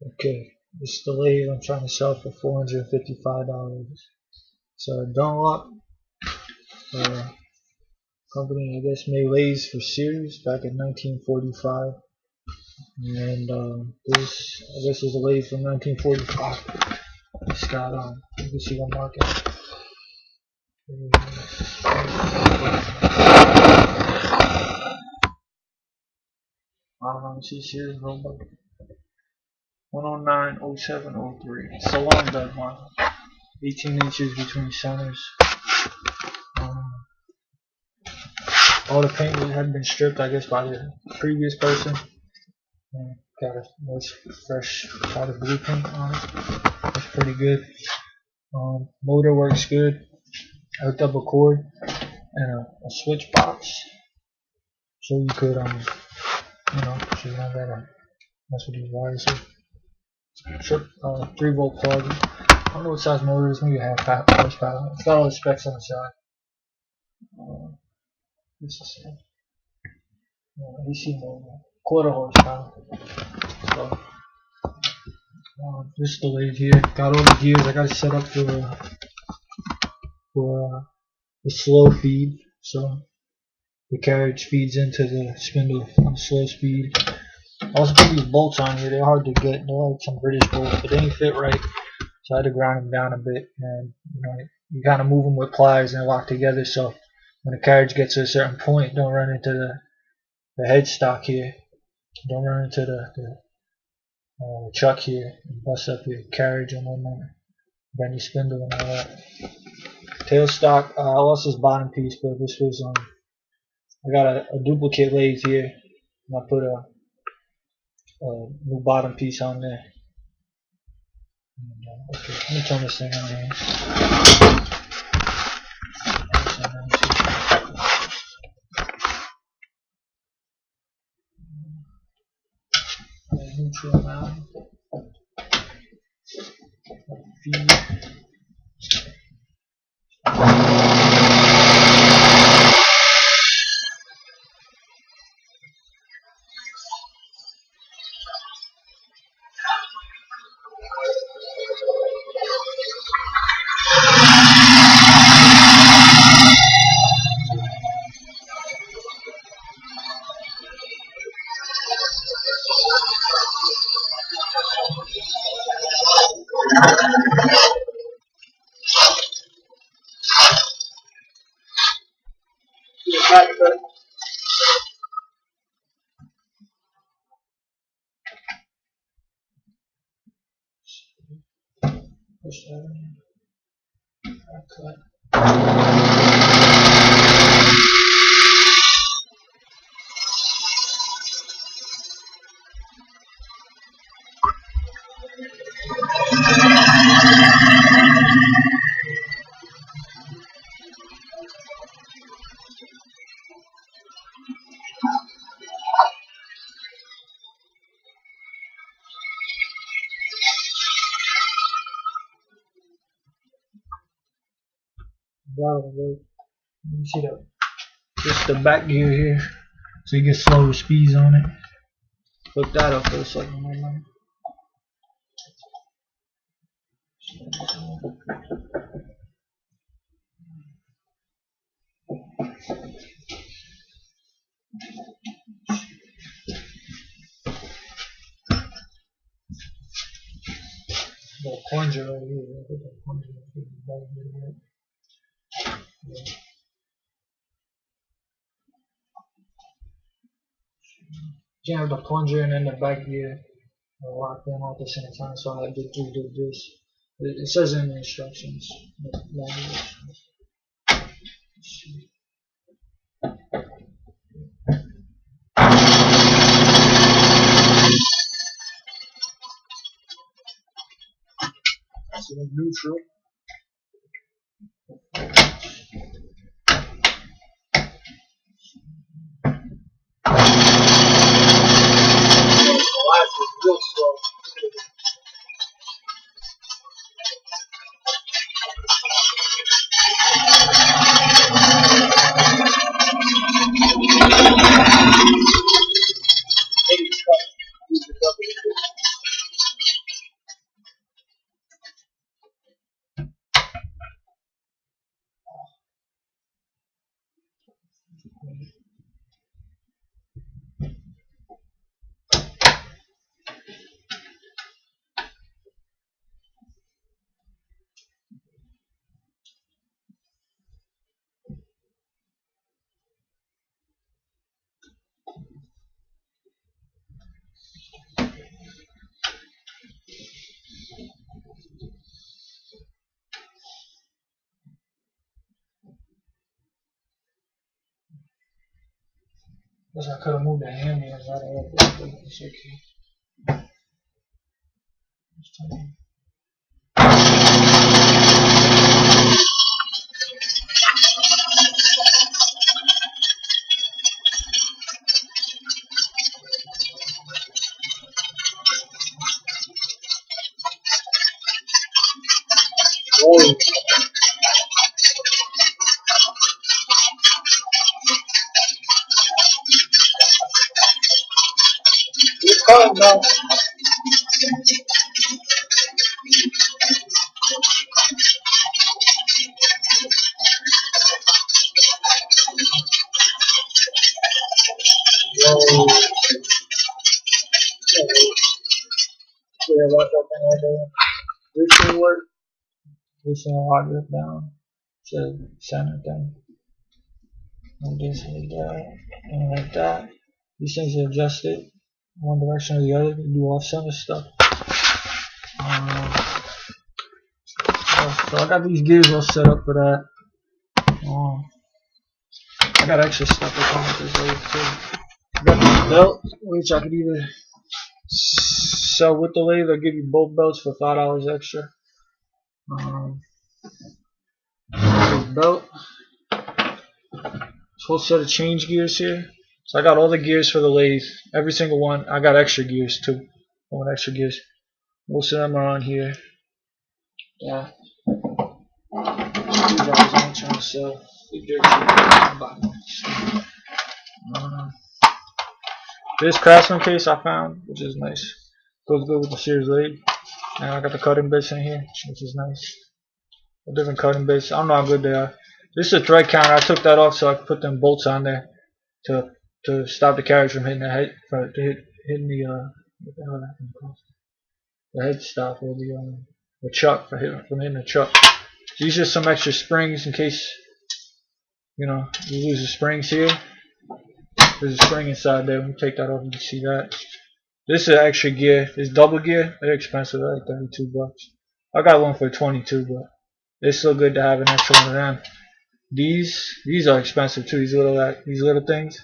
Okay, this is the lathe I'm trying to sell for $455. So Dunlap company, I guess, made lathes for Sears back in 1945, and this, I guess, is a lathe from 1945. It's got you can see the market. I don't know, see Sears Dunlap 1090703. It's a long bed model, 18 inches between centers. All the paint had been stripped, I guess, by the previous person. Got a nice fresh powder blue paint on it. That's pretty good. Motor works good. I hooked up a cord and a switch box, so you could so you don't gotta mess with these wires here. 3-volt plug. I don't know what size motor it is. Maybe half horsepower. It's got all the specs on the side. This is AC motor, 1/4 horsepower. So this is the lathe here. Got all the gears. I got it set up for the slow feed, so the carriage feeds into the spindle on slow speed. I also put these bolts on here. They're hard to get. They're like some British bolts, but they ain't fit right, so I had to grind them down a bit. And you kind of move them with pliers and they're locked together. So when the carriage gets to a certain point, don't run into the headstock here. Don't run into the chuck here and bust up your carriage and whatnot. Bend your spindle and all that. Tailstock, I lost this bottom piece, but this was I got a duplicate lathe here, and I put a new bottom piece on there. Okay, let me turn this thing on here. Neutral now. Feed. Push that in. Cut. You see that? Just the back gear here, so you get slower speeds on it. Hook that up for a second. The plunger right here. Put that plunger right here. You have the plunger and then the back gear locked in all at the same time, so I did this. It says in the instructions. So neutral. Real slow. Maybe Guess I could have moved the handle and got it up, but it's okay. Whoa. It's coming down. Whoa. Yeah, watch that thing right there. This should work. This one lock it down to the center thing. And just like that. And like that. These things are adjusted one direction or the other. You do off center stuff. So I got these gears all set up for that. I got extra stuff that comes with this lathe too. I got this belt, which I could either sell with the lathe or give you both belts for $5 extra. This belt. This whole set of change gears here. So I got all the gears for the lathe, every single one. I got extra gears too. I want extra gears. Most of them are on here. Yeah. Screwdrivers I'm trying to sell. This Craftsman case I found, which is nice. Goes good with the Sears lathe. And I got the cutting bits in here, which is nice. Different cutting bits. I don't know how good they are. This is a thread counter. I took that off so I could put them bolts on there to stop the carriage from hitting the head, hitting the what the hell that called? The head stop or the chuck from hitting the chuck. So these are some extra springs in case you lose the springs here. There's a spring inside there. When you take that off, you can see that. This is extra gear. This double gear. They're expensive. They're like $32. I got one for 22, but it's still good to have an extra one of them. These are expensive too. These little things.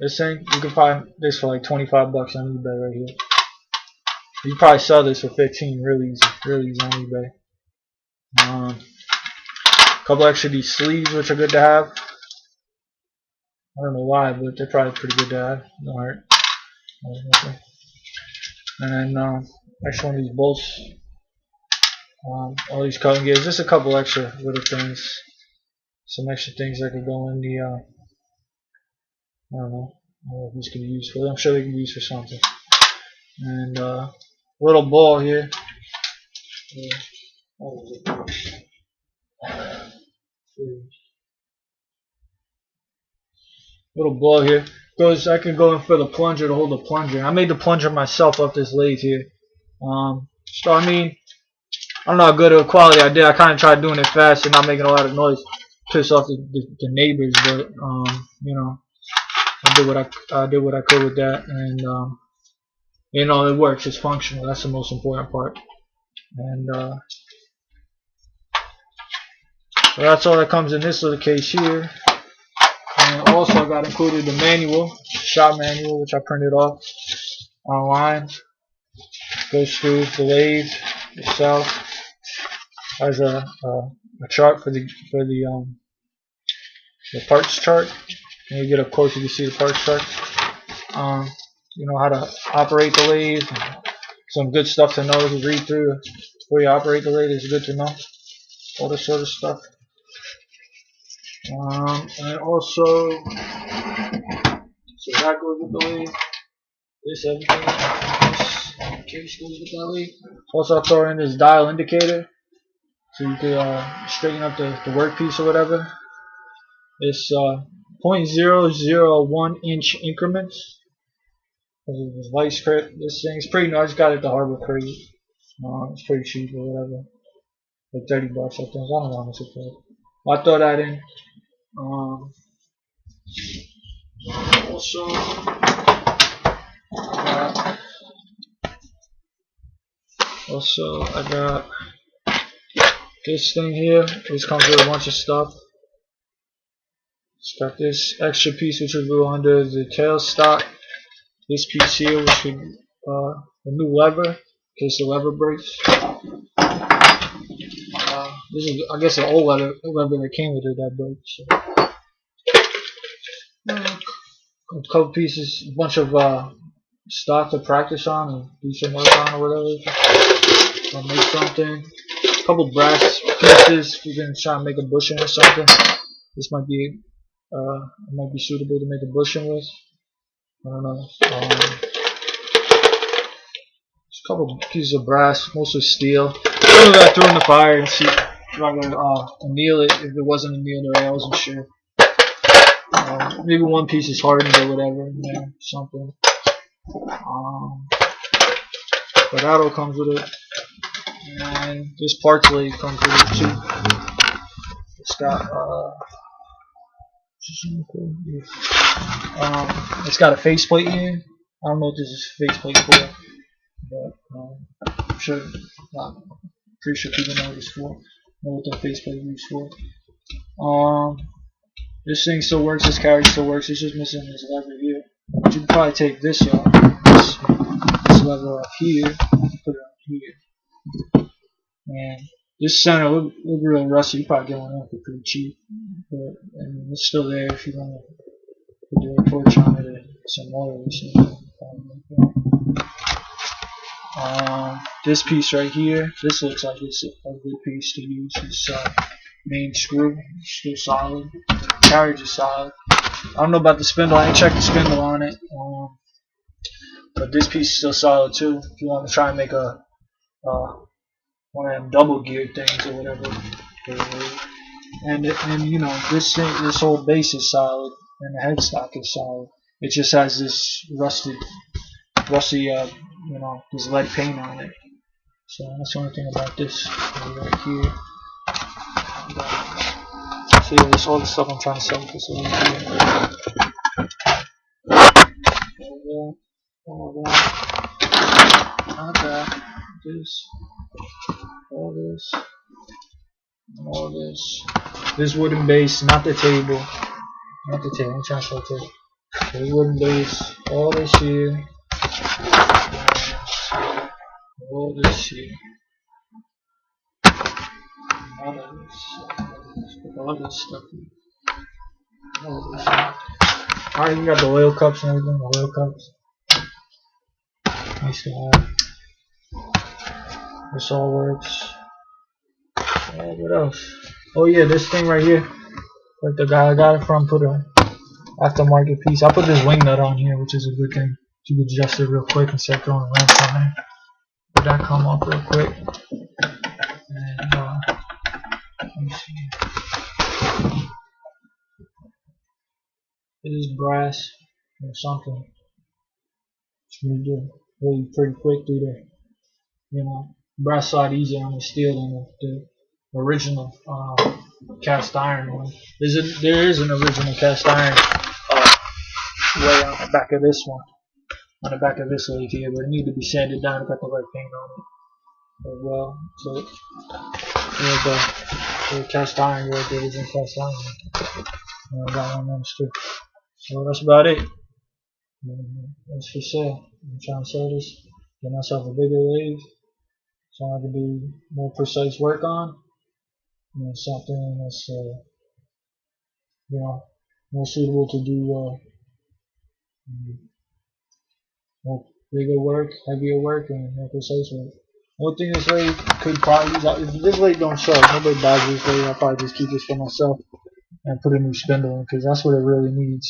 This thing, you can find this for like $25 on eBay right here. You can probably sell this for 15, really easy on eBay. A couple extra these sleeves, which are good to have. I don't know why, but they're probably pretty good to have. Don't hurt. And then extra one of these bolts. All these cutting gears. Just a couple extra little things. Some extra things that could go in the I don't know what these can be used for. I'm sure they can be used for something. And little ball here. Little ball here. I can go in for the plunger to hold the plunger. I made the plunger myself off this lathe here. So I mean, I don't know how good of a quality I did. I kind of tried doing it fast and not making a lot of noise, piss off the neighbors. But I did what I could with that, and it works. It's functional. That's the most important part. And so that's all that comes in this little case here. And also I got included the manual, shop manual, which I printed off online. Goes through the lathe itself. Has a chart for the parts chart. And you get up close, you can see the parts chart. How to operate the lathe. Some good stuff to know to read through before you operate the lathe is good to know. All this sort of stuff. And also, so that goes with the lathe. Everything in this case goes with that lathe. Also, I throw in this dial indicator so you can straighten up the workpiece or whatever. It's 0.001 inch increments. This vice grip. This thing's pretty new. I just got it at the Harbor Freight. It's pretty cheap or whatever. Like $30, I think. I don't know how much it costs. I'll throw that in. Also, I got this thing here. This comes with a bunch of stuff. It's got this extra piece which will go under the tailstock. This piece here, which would a new lever in case the lever breaks. This is, I guess, an old lever that came with it that broke. So, a couple pieces, a bunch of stock to practice on and do some work on or whatever. So make something. A couple brass pieces. If you're gonna try and make a bushing or something, this might be suitable to make a bushing with. I don't know. Just a couple pieces of brass, mostly steel. Some of that I threw in the fire and see if I could anneal it. If it wasn't annealed already, I wasn't sure. Maybe one piece is hardened or whatever in there, something. But that all comes with it. And this parts leg comes with it too. It's got a faceplate here. I don't know what this is faceplate for, but I'm sure, pretty sure people know what it's for. Know what the faceplate is used for. This thing still works. This carriage still works. It's just missing this lever here. But you can probably take this off. This lever off here. Put it on here. And this center look real rusty. You probably get one of them for pretty cheap. But it's still there if you want to put the torch on it and some oil or something. This piece right here, this looks like it's a good piece to use. This main screw, still solid. The carriage is solid. I don't know about the spindle. I ain't checked the spindle on it. But this piece is still solid too. If you want to try and make a one of them double geared things or whatever. And you know, this whole base is solid and the headstock is solid. It just has this rusty you know, this lead paint on it. So that's the only thing about this right here. See, there's all the stuff I'm trying to sell with this right here. All that. All this. This wooden base, not the table. Not the table. I'm trying to show the table. This wooden base. All this here. All this here. All this stuff. Alright, you got the oil cups and everything. The oil cups. Nice to have. This all works. What else? Oh yeah, this thing right here. Like the guy I got it from put a aftermarket piece. I put this wing nut on here, which is a good thing. You can adjust it real quick and start throwing lamps on there. Let that come off real quick. And let me see. It is brass or something. It's really pretty quick through there. You know, brass side easier on the steel than the original cast iron one. There is an original cast iron way on the back of this one, on the back of this leg here, but it needs to be sanded down. Got the right paint on it as well. So the cast iron, the original cast iron. I got one of them too. So that's about it. That's for sale. I'm trying to sell this, get myself a bigger lathe so I can do more precise work on. Something that's you know, more suitable to do more bigger work, heavier work, and more precise work. One thing this lathe could probably use, if this lathe don't sell, nobody buys this lathe, I'll probably just keep this for myself and put a new spindle in, because that's what it really needs.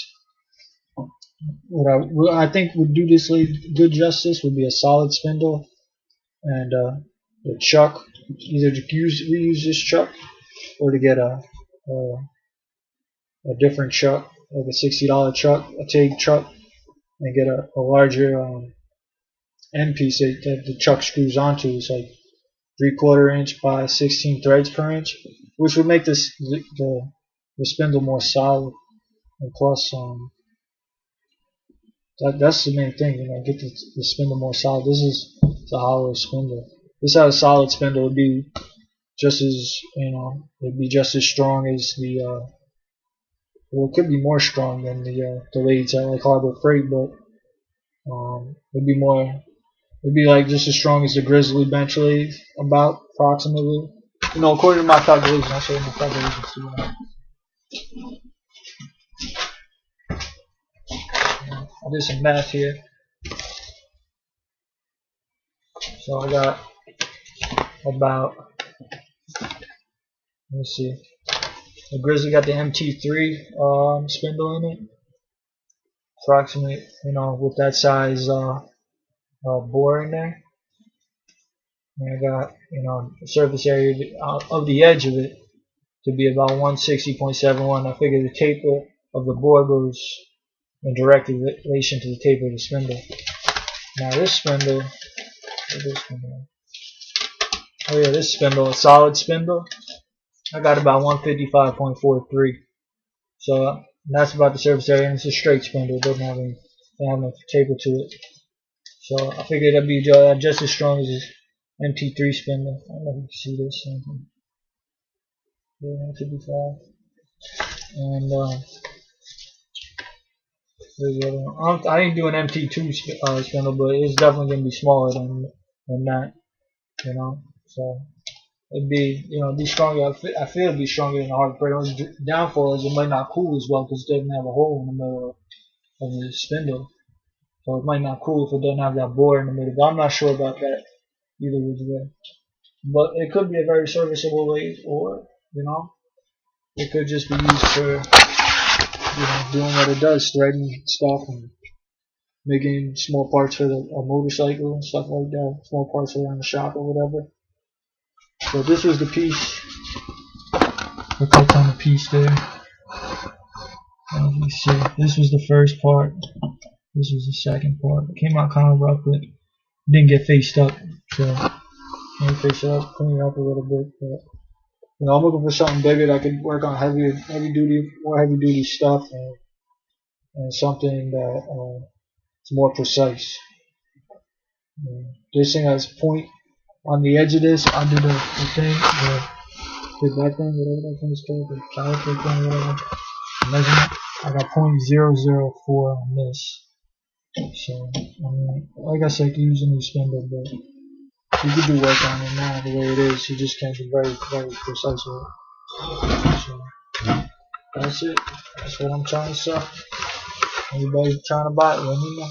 What I think would do this lathe good justice would be a solid spindle and the chuck. Either to reuse this chuck or to get a different chuck, like a $60 chuck, a TIG chuck, and get a larger end piece that the chuck screws onto. It's like 3/4 inch by 16 threads per inch, which would make the spindle more solid. And plus, that's the main thing, you know, get the spindle more solid. This is the hollow spindle. This had a solid spindle, would be just as, you know, it'd be just as strong as the Well, it could be more strong than the weights at like Harbor Freight, but it'd be more. It'd be like just as strong as the Grizzly bench lathe, about approximately. You know, according to my calculations, I showed my calculations too. I did some math here, so I got about. Let me see. The Grizzly got the MT3 spindle in it, approximately. You know, with that size bore in there. And I got, you know, the surface area of the edge of it to be about 160.71. I figure the taper of the bore goes in direct relation to the taper of the spindle. Now this spindle, oh yeah, this spindle, a solid spindle, I got about 155.43. So that's about the surface area, and it's a straight spindle. It doesn't have any taper to it. So I figured that'd be just as strong as this MT3 spindle. I don't know if you can see this. Yeah, 155. And there's the other one. I didn't do an MT2 spindle, but it's definitely gonna be smaller than that. You know, so it'd be, you know, be stronger. I feel it'd be stronger than the Harbor Freight. The downfall is it might not cool as well because it doesn't have a hole in the middle of the spindle. So it might not cool if it doesn't have that bore in the middle. But I'm not sure about that either which way. But it could be a very serviceable lathe, or, you know, it could just be used for, you know, doing what it does, threading stuff and making small parts for a motorcycle and stuff like that, small parts around the shop or whatever. So this was the piece. The cut on the piece there. Let me see. This was the first part. This was the second part. It came out kind of rough, but didn't get faced up. So let me face it up, clean it up a little bit. But you know, I'm looking for something bigger that could work on more heavy duty stuff, and something that is more precise. This thing has point on the edge of this, under the thing, the back thing, whatever that thing is called, the caliper thing, whatever. Measurement. I got .004 on this. So, I mean, like I said, I could use a new spindle, but you could do work on it now the way it is. You just can't be very, very precise with it. So, that's it. That's what I'm trying to sell. Anybody trying to buy it, let me know.